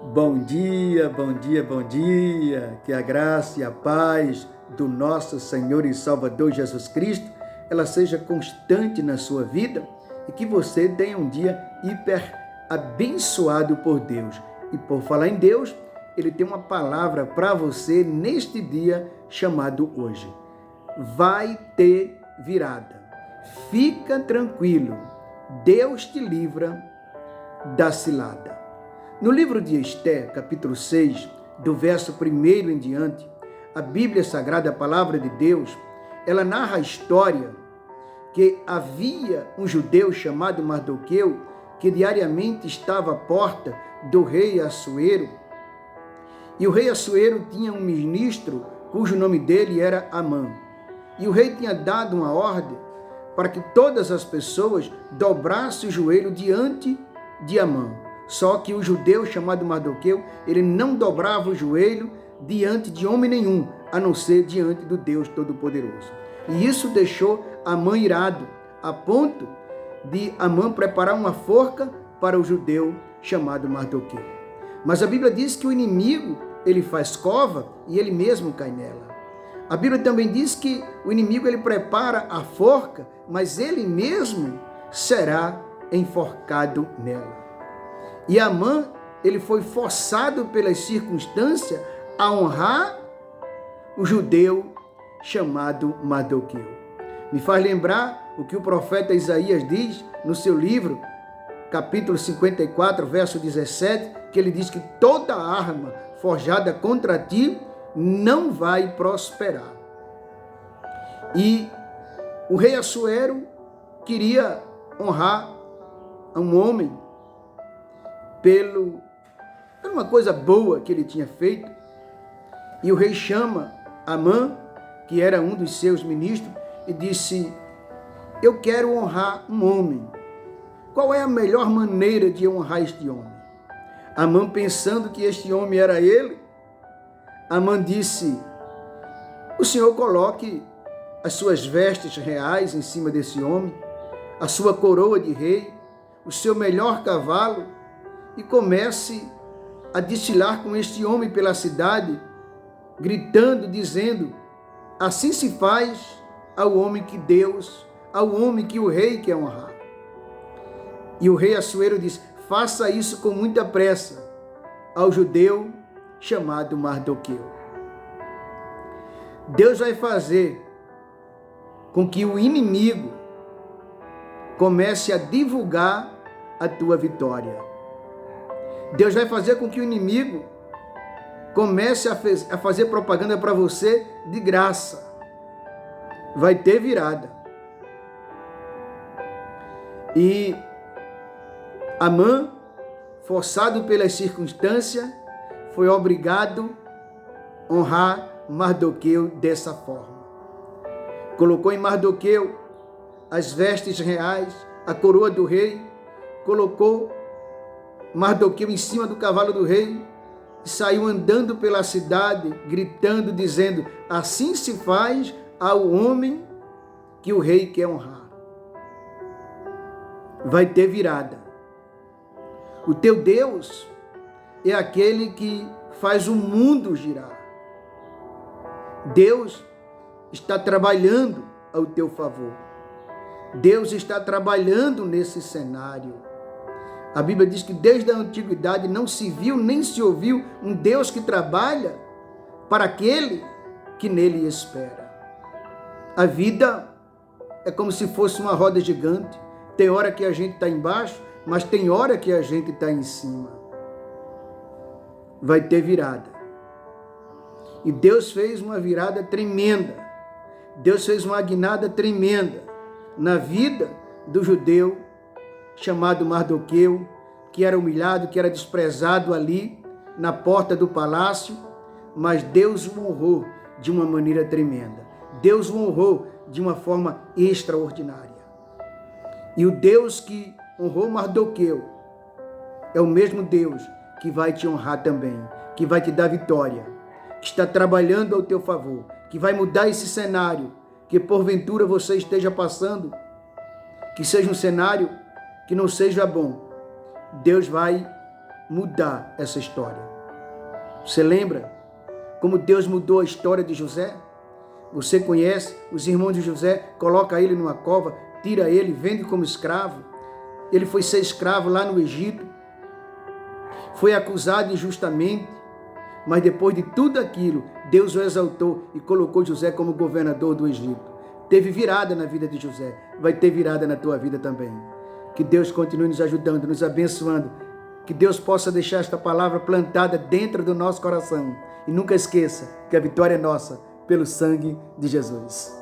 Bom dia, bom dia, bom dia. Que a graça e a paz do nosso Senhor e Salvador Jesus Cristo, ela seja constante na sua vida e que você tenha um dia hiper abençoado por Deus. E por falar em Deus, Ele tem uma palavra para você neste dia chamado hoje. Vai ter virada. Fica tranquilo. Deus te livra da cilada. No livro de Esther, capítulo 6, do verso 1 em diante, a Bíblia Sagrada, a Palavra de Deus, ela narra a história que havia um judeu chamado Mardoqueu, que diariamente estava à porta do rei Assuero. E o rei Assuero tinha um ministro, cujo nome dele era Amã. E o rei tinha dado uma ordem para que todas as pessoas dobrassem o joelho diante de Amã. Só que o judeu chamado Mardoqueu, ele não dobrava o joelho diante de homem nenhum, a não ser diante do Deus Todo-Poderoso. E isso deixou Amã irado, a ponto de Amã preparar uma forca para o judeu chamado Mardoqueu. Mas a Bíblia diz que o inimigo, ele faz cova e ele mesmo cai nela. A Bíblia também diz que o inimigo, ele prepara a forca, mas ele mesmo será enforcado nela. E Amã, ele foi forçado pelas circunstâncias a honrar o judeu chamado Mardoqueu. Me faz lembrar o que o profeta Isaías diz no seu livro, capítulo 54, verso 17, que ele diz que toda arma forjada contra ti não vai prosperar. E o rei Assuero queria honrar a um homem por uma coisa boa que ele tinha feito. E o rei chama Amã, que era um dos seus ministros, e disse: eu quero honrar um homem. Qual é a melhor maneira de honrar este homem? Amã, pensando que este homem era ele, Amã disse: o senhor coloque as suas vestes reais em cima desse homem, a sua coroa de rei, o seu melhor cavalo, e comece a desfilar com este homem pela cidade, gritando, dizendo: assim se faz ao homem que Deus, ao homem que o rei quer honrar. E o rei Assuero disse: faça isso com muita pressa ao judeu chamado Mardoqueu. Deus vai fazer com que o inimigo comece a divulgar a tua vitória. Deus vai fazer com que o inimigo comece a fazer propaganda para você de graça. Vai ter virada. E Amã, forçado pelas circunstâncias, foi obrigado a honrar Mardoqueu dessa forma. Colocou em Mardoqueu as vestes reais, a coroa do rei, colocou Mardoqueu em cima do cavalo do rei e saiu andando pela cidade, gritando, dizendo: assim se faz ao homem que o rei quer honrar. Vai ter virada. O teu Deus é aquele que faz o mundo girar. Deus está trabalhando ao teu favor. Deus está trabalhando nesse cenário. A Bíblia diz que desde a antiguidade não se viu nem se ouviu um Deus que trabalha para aquele que nele espera. A vida é como se fosse uma roda gigante. Tem hora que a gente está embaixo, mas tem hora que a gente está em cima. Vai ter virada. E Deus fez uma virada tremenda. Deus fez uma guinada tremenda na vida do judeu chamado Mardoqueu, que era humilhado, que era desprezado ali na porta do palácio, mas Deus o honrou de uma maneira tremenda. Deus o honrou de uma forma extraordinária. E o Deus que honrou Mardoqueu é o mesmo Deus que vai te honrar também, que vai te dar vitória, que está trabalhando ao teu favor, que vai mudar esse cenário que porventura você esteja passando, que seja um cenário que não seja bom. Deus vai mudar essa história. Você lembra como Deus mudou a história de José? Você conhece? Os irmãos de José colocam ele numa cova, tira ele, vende como escravo. Ele foi ser escravo lá no Egito. Foi acusado injustamente. Mas depois de tudo aquilo, Deus o exaltou e colocou José como governador do Egito. Teve virada na vida de José. Vai ter virada na tua vida também. Que Deus continue nos ajudando, nos abençoando. Que Deus possa deixar esta palavra plantada dentro do nosso coração. E nunca esqueça que a vitória é nossa pelo sangue de Jesus.